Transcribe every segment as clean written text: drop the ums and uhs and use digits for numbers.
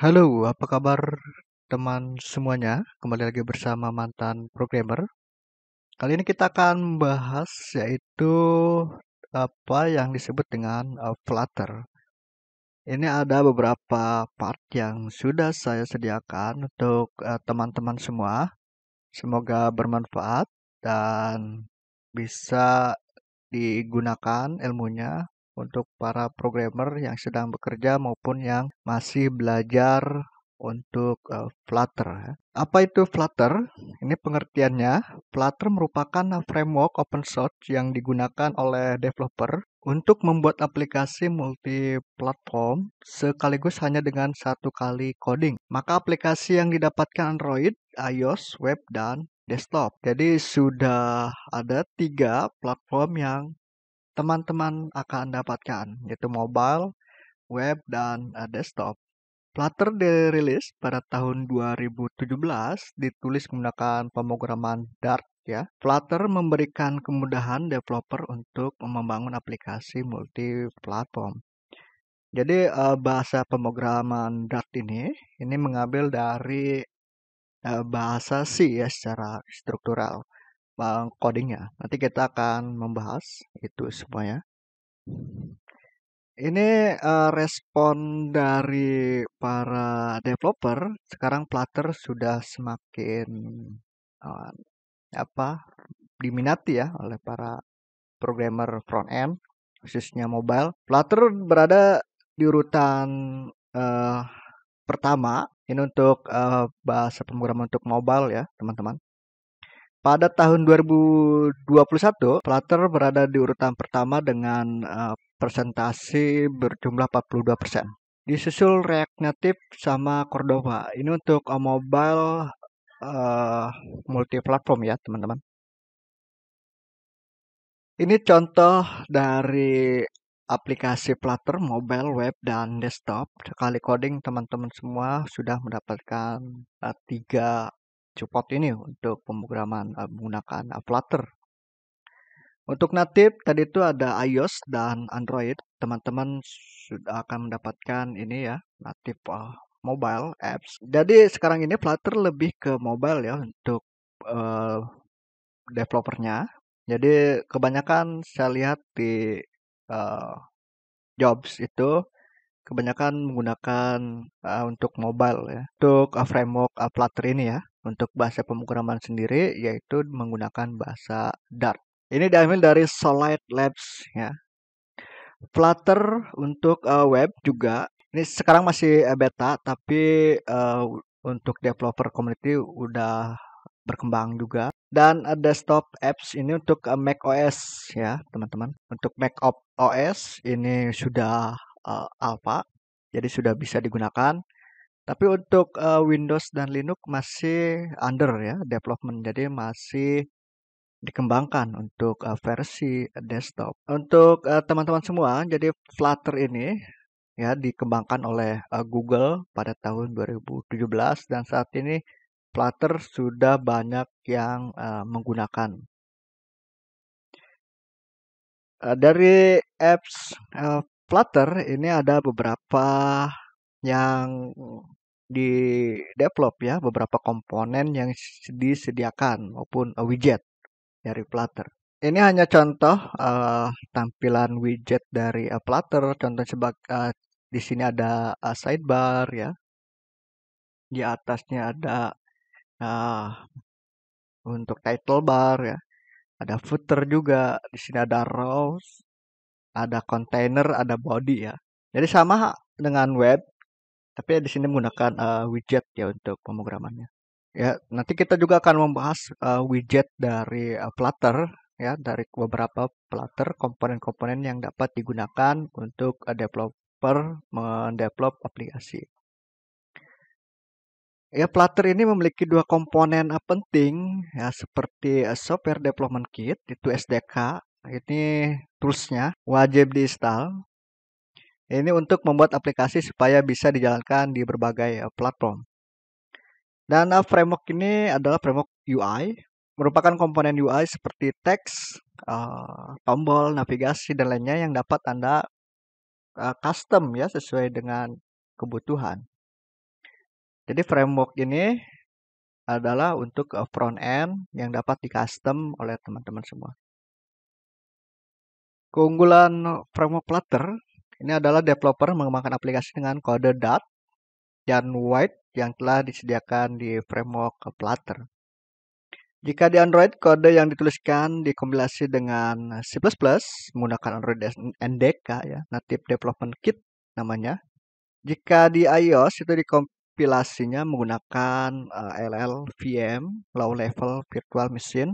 Halo, apa kabar teman semuanya? Kembali lagi bersama mantan programmer. Kali ini kita akan membahas yaitu apa yang disebut dengan Flutter. Ini ada beberapa part yang sudah saya sediakan untuk teman-teman semua. Semoga bermanfaat dan bisa digunakan ilmunya untuk para programmer yang sedang bekerja maupun yang masih belajar untuk Flutter, ya. Apa itu Flutter? Ini pengertiannya, Flutter merupakan framework open source yang digunakan oleh developer untuk membuat aplikasi multi-platform sekaligus hanya dengan satu kali coding. Maka aplikasi yang didapatkan Android, iOS, web, dan desktop. Jadi sudah ada 3 platform yang teman-teman akan dapatkan, yaitu mobile, web, dan desktop. Flutter dirilis pada tahun 2017, ditulis menggunakan pemrograman Dart, ya. Flutter memberikan kemudahan developer untuk membangun aplikasi multi-platform. Jadi bahasa pemrograman Dart ini mengambil dari bahasa C ya secara struktural codingnya. Nanti kita akan membahas itu semuanya. Ini respon dari para developer. Sekarang Flutter sudah semakin eh, apa diminati ya oleh para programmer front end, khususnya mobile. Flutter berada di urutan eh, pertama. Ini untuk bahasa pemrograman untuk mobile ya, teman-teman. Pada tahun 2021, Flutter berada di urutan pertama dengan persentase berjumlah 42%. Disusul React Native sama Cordova. Ini untuk mobile uh, multi-platform ya, teman-teman. Ini contoh dari aplikasi Flutter mobile, web, dan desktop. Sekali coding, teman-teman semua sudah mendapatkan 3 support ini untuk pemrograman menggunakan Flutter. Untuk native tadi itu ada iOS dan Android. Teman-teman sudah akan mendapatkan ini ya, native mobile apps. Jadi sekarang ini Flutter lebih ke mobile ya untuk uh, developernya. Jadi kebanyakan saya lihat di uh, jobs itu kebanyakan menggunakan untuk mobile ya. Untuk framework Flutter ini ya, untuk bahasa pemrograman sendiri yaitu menggunakan bahasa Dart. Ini diambil dari Solid Labs ya. Flutter untuk web juga. Ini sekarang masih beta, tapi untuk developer community udah berkembang juga. Dan desktop apps ini untuk Mac OS ya, teman-teman. Untuk Mac OS ini sudah alpha, jadi sudah bisa digunakan. Tapi untuk Windows dan Linux masih under ya development, jadi masih dikembangkan untuk versi desktop. Untuk teman-teman semua, jadi Flutter ini ya dikembangkan oleh Google pada tahun 2017 dan saat ini Flutter sudah banyak yang menggunakan. Dari apps Flutter ini ada beberapa yang di develop ya, beberapa komponen yang disediakan maupun widget dari Flutter. Ini hanya contoh tampilan widget dari Flutter. Contoh di sini ada sidebar ya. Di atasnya ada uh, untuk title bar ya. Ada footer juga. Di sini ada rows, ada container, ada body ya. Jadi sama dengan web, tapi di sini menggunakan widget ya untuk pemrogramannya. Ya, nanti kita juga akan membahas widget dari Flutter ya, dari beberapa Flutter komponen-komponen yang dapat digunakan untuk developer mendevelop aplikasi. Ya, Flutter ini memiliki 2 komponen penting ya seperti Software Development Kit itu SDK. Ini toolsnya wajib diinstal. Ini untuk membuat aplikasi supaya bisa dijalankan di berbagai platform. Dan framework ini adalah framework UI, merupakan komponen UI seperti teks, tombol, navigasi, dan lainnya yang dapat Anda custom ya sesuai dengan kebutuhan. Jadi framework ini adalah untuk front end yang dapat di custom oleh teman-teman semua. Keunggulan framework Flutter ini adalah developer mengembangkan aplikasi dengan kode Dart dan White yang telah disediakan di framework Flutter. Jika di Android, kode yang dituliskan dikompilasi dengan C++ menggunakan Android NDK ya, Native Development Kit namanya. Jika di iOS itu dikompilasinya menggunakan LLVM, Low Level Virtual Machine.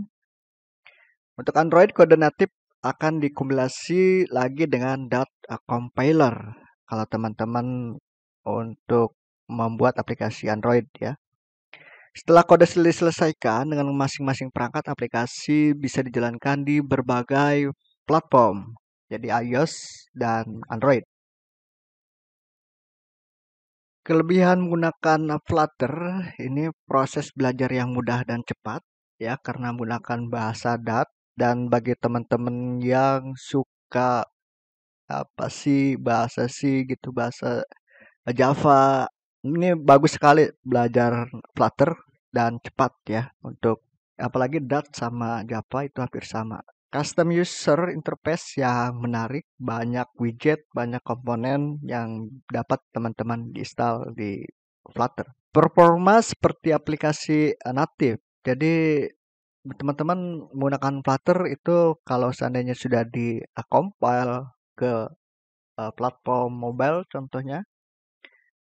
Untuk Android, kode native akan dikompilasi lagi dengan Dart Compiler kalau teman-teman untuk membuat aplikasi Android ya. Setelah kode diselesaikan dengan masing-masing perangkat, aplikasi bisa dijalankan di berbagai platform, jadi iOS dan Android. Kelebihan menggunakan Flutter ini proses belajar yang mudah dan cepat ya karena menggunakan bahasa Dart, dan bagi teman-teman yang suka apa sih bahasa C gitu, bahasa Java, ini bagus sekali belajar Flutter dan cepat ya. Untuk apalagi Dart sama Java itu hampir sama. Custom user interface yang menarik, banyak widget, banyak komponen yang dapat teman-teman install di Flutter. Performa seperti aplikasi native. Jadi teman-teman menggunakan Flutter itu kalau seandainya sudah di compile ke platform mobile contohnya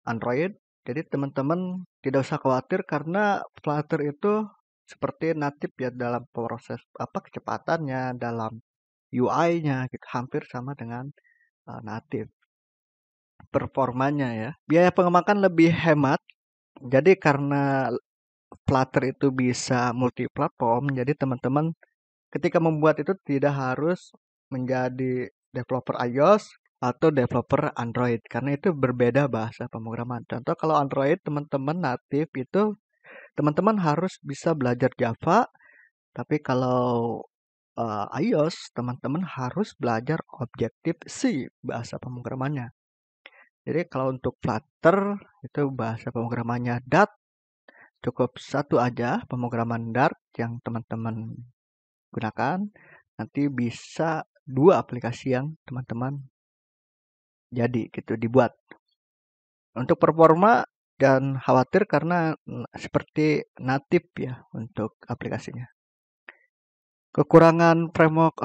Android. Jadi teman-teman tidak usah khawatir karena Flutter itu seperti native ya dalam proses kecepatannya, dalam UI-nya gitu hampir sama dengan native. Performanya ya. Biaya pengembangan lebih hemat. Jadi karena Flutter itu bisa multi platform, jadi teman-teman ketika membuat itu tidak harus menjadi developer iOS atau developer Android karena itu berbeda bahasa pemrograman. Contoh kalau Android teman-teman native itu teman-teman harus bisa belajar Java, tapi kalau iOS teman-teman harus belajar Objective-C bahasa pemrogramannya. Jadi kalau untuk Flutter itu bahasa pemrogramannya Dart, cukup satu aja pemrograman Dart yang teman-teman gunakan, nanti bisa dua aplikasi yang teman-teman jadi gitu dibuat. Untuk performa dan khawatir karena seperti native ya untuk aplikasinya. Kekurangan framework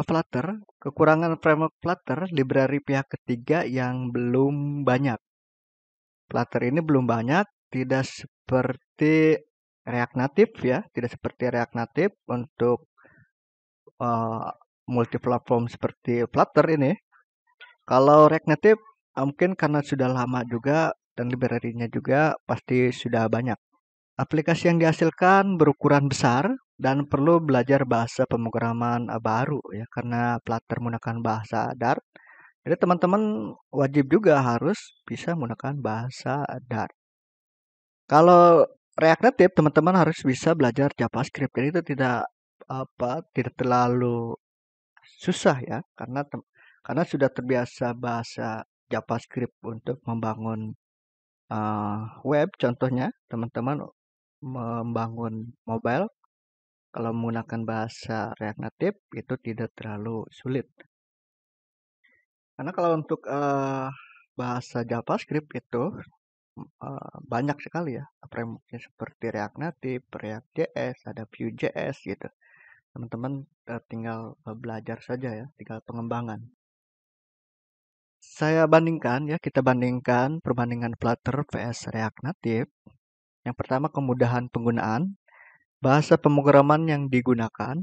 Flutter library pihak ketiga yang belum banyak. Flutter ini belum banyak, tidak seperti React Native ya, tidak seperti React Native untuk multi platform seperti Flutter ini. Kalau React Native mungkin karena sudah lama juga dan library-nya juga pasti sudah banyak. Aplikasi yang dihasilkan berukuran besar dan perlu belajar bahasa pemrograman baru ya karena Flutter menggunakan bahasa Dart. Jadi teman-teman wajib juga harus bisa menggunakan bahasa Dart. Kalau React Native teman-teman harus bisa belajar JavaScript. Jadi itu tidak terlalu susah ya karena sudah terbiasa bahasa JavaScript untuk membangun web. Contohnya teman-teman membangun mobile kalau menggunakan bahasa React Native itu tidak terlalu sulit. Karena kalau untuk bahasa JavaScript itu banyak sekali ya frameworknya seperti React Native, React.js, ada Vue.js gitu. Teman-teman tinggal belajar saja ya, tinggal pengembangan. Kita bandingkan perbandingan Flutter vs React Native. Yang pertama kemudahan penggunaan, bahasa pemrograman yang digunakan,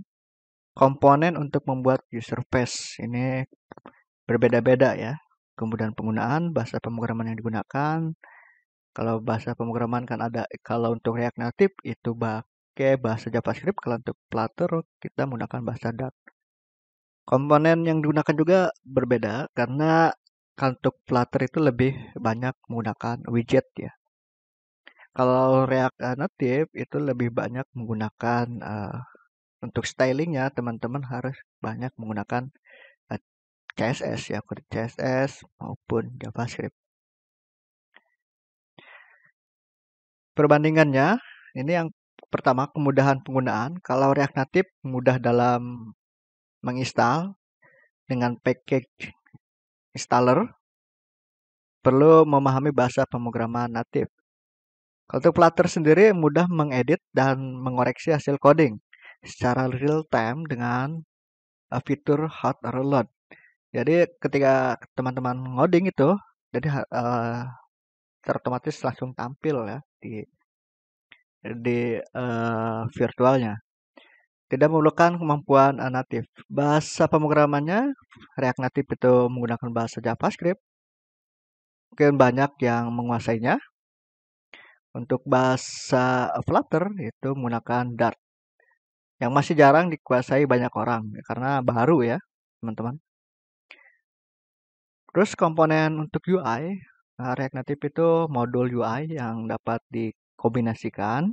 komponen untuk membuat user face. Ini berbeda-beda ya. Kemudahan penggunaan, bahasa pemrograman yang digunakan. Kalau bahasa pemrograman kan ada, kalau untuk React Native itu pakai bahasa JavaScript, kalau untuk Flutter kita menggunakan bahasa Dart. Komponen yang digunakan juga berbeda karena untuk Flutter itu lebih banyak menggunakan widget ya. Kalau React Native itu lebih banyak menggunakan untuk stylingnya teman-teman harus banyak menggunakan CSS ya, kode CSS maupun JavaScript. Perbandingannya, ini yang pertama kemudahan penggunaan. Kalau React Native mudah dalam menginstal dengan package installer, perlu memahami bahasa pemrograman native. Kalau untuk Flutter sendiri mudah mengedit dan mengoreksi hasil coding secara real time dengan fitur hot reload. Jadi ketika teman-teman ngoding itu, jadi secara otomatis langsung tampil ya di virtualnya. Tidak memerlukan kemampuan native. Bahasa pemrogramannya React Native itu menggunakan bahasa JavaScript. Mungkin banyak yang menguasainya. Untuk bahasa Flutter itu menggunakan Dart yang masih jarang dikuasai banyak orang ya, karena baru ya, teman-teman. Terus komponen untuk UI, React Native itu modul UI yang dapat dikombinasikan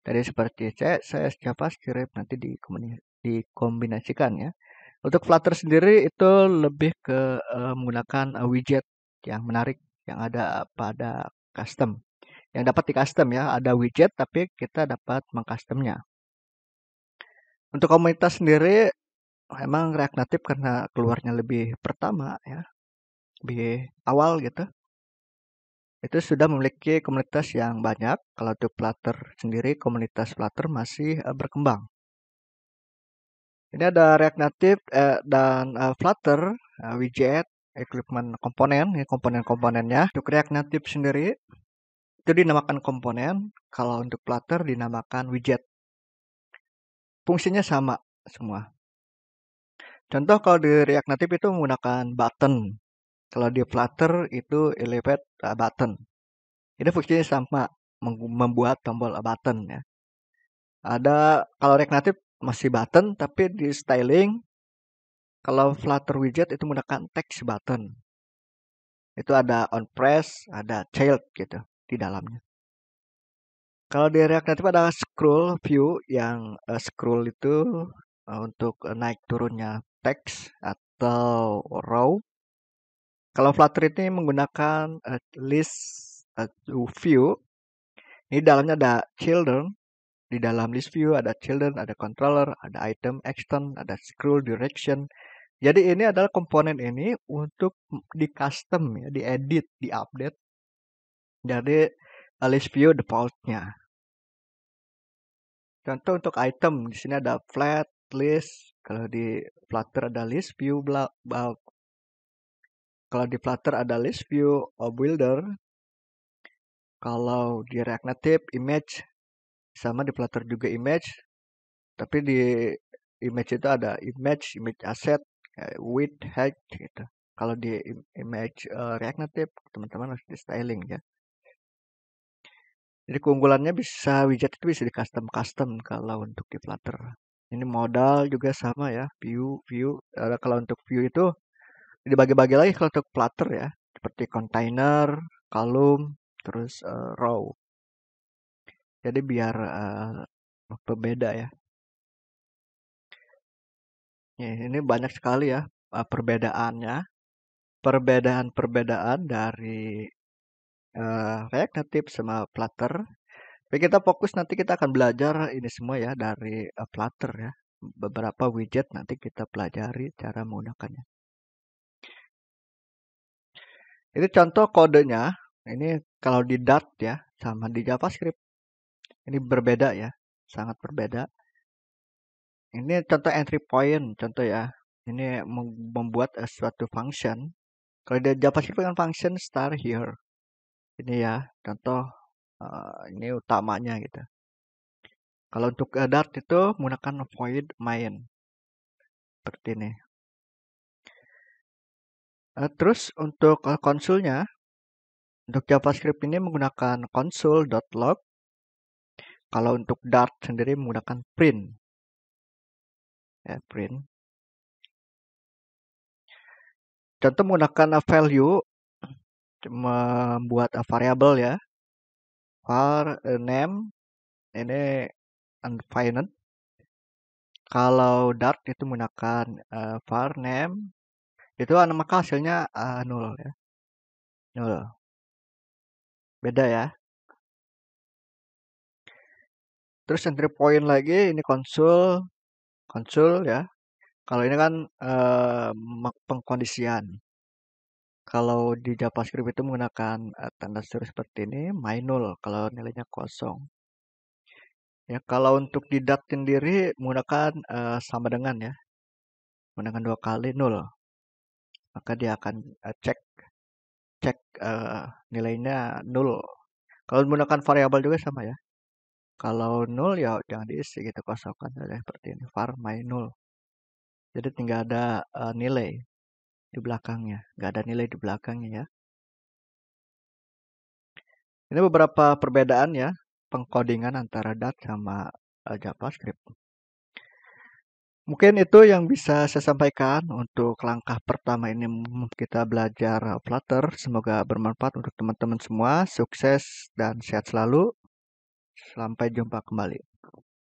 dari seperti CSS, JavaScript nanti dikombinasikan ya. Untuk Flutter sendiri itu lebih ke menggunakan widget yang menarik yang ada pada custom. Yang dapat di custom ya, ada widget tapi kita dapat mengcustomnya. Untuk komunitas sendiri emang React Native karena keluarnya lebih pertama ya, lebih awal gitu. Itu sudah memiliki komunitas yang banyak. Kalau untuk Flutter sendiri, komunitas Flutter masih berkembang. Ini ada React Native dan Flutter, widget, equipment komponen, ini komponen-komponennya. Untuk React Native sendiri, itu dinamakan komponen. Kalau untuk Flutter dinamakan widget. Fungsinya sama semua. Contoh kalau di React Native itu menggunakan button. Kalau di Flutter itu elevate button. Ini fungsinya sama, membuat tombol button ya. Ada kalau React Native masih button tapi di styling. Kalau Flutter widget itu menggunakan text button. Itu ada on press, ada child gitu di dalamnya. Kalau di React Native ada scroll view yang scroll itu untuk naik turunnya teks atau row. Kalau Flutter ini menggunakan list view. Ini dalamnya ada children. Di dalam list view ada children, ada controller, ada item extend, ada scroll direction. Jadi ini adalah komponen ini untuk di custom ya, diedit, diupdate. Jadi list view defaultnya. Contoh untuk item di sini ada flat list. Kalau di Flutter ada list view kalau di Flutter ada list view builder. Kalau di React Native image sama di Flutter juga image. Tapi di image itu ada image asset, width, height gitu. Kalau di image React Native teman-teman harus di styling ya. Jadi keunggulannya bisa widget itu bisa di custom kalau untuk di Flutter. Ini modal juga sama ya, view. Kalau untuk view itu dibagi-bagi lagi kalau untuk Flutter ya, seperti container, column, terus row. Jadi biar berbeda ya. Ini banyak sekali ya perbedaannya. Perbedaan-perbedaan dari React Native sama Flutter. Tapi kita fokus nanti kita akan belajar ini semua ya dari Flutter ya. Beberapa widget nanti kita pelajari cara menggunakannya. Ini contoh kodenya. Ini kalau di Dart ya sama di JavaScript. Ini berbeda ya, sangat berbeda. Ini contoh entry point, contoh ya. Ini membuat suatu function. Kalau di JavaScript kan function start here. Ini ya, contoh ini utamanya gitu. Kalau untuk Dart itu menggunakan void main. Seperti ini. Terus untuk konsulnya, untuk JavaScript ini menggunakan console.log. Kalau untuk Dart sendiri menggunakan print. Ya, print. Contoh menggunakan value, membuat variabel ya. Var name, ini undefined. Kalau Dart itu menggunakan var name, itu maka hasilnya null ya. Null. Beda ya. Terus entry point lagi ini konsul, konsul ya. Kalau ini kan pengkondisian. Kalau di JavaScript itu menggunakan tanda seru seperti ini, my null kalau nilainya kosong. Ya, kalau untuk di Dart sendiri menggunakan sama dengan ya, menggunakan 2 kali null, maka dia akan cek cek nilainya null. Kalau menggunakan variabel juga sama ya. Kalau null ya jangan diisi gitu, kosongkan saja seperti ini, var my null. Jadi tinggal ada nilai di belakangnya, nggak ada nilai di belakangnya ya. Ini beberapa perbedaan ya, pengkodingan antara Dart sama JavaScript. Mungkin itu yang bisa saya sampaikan untuk langkah pertama ini kita belajar Flutter. Semoga bermanfaat untuk teman-teman semua. Sukses dan sehat selalu. Sampai jumpa kembali.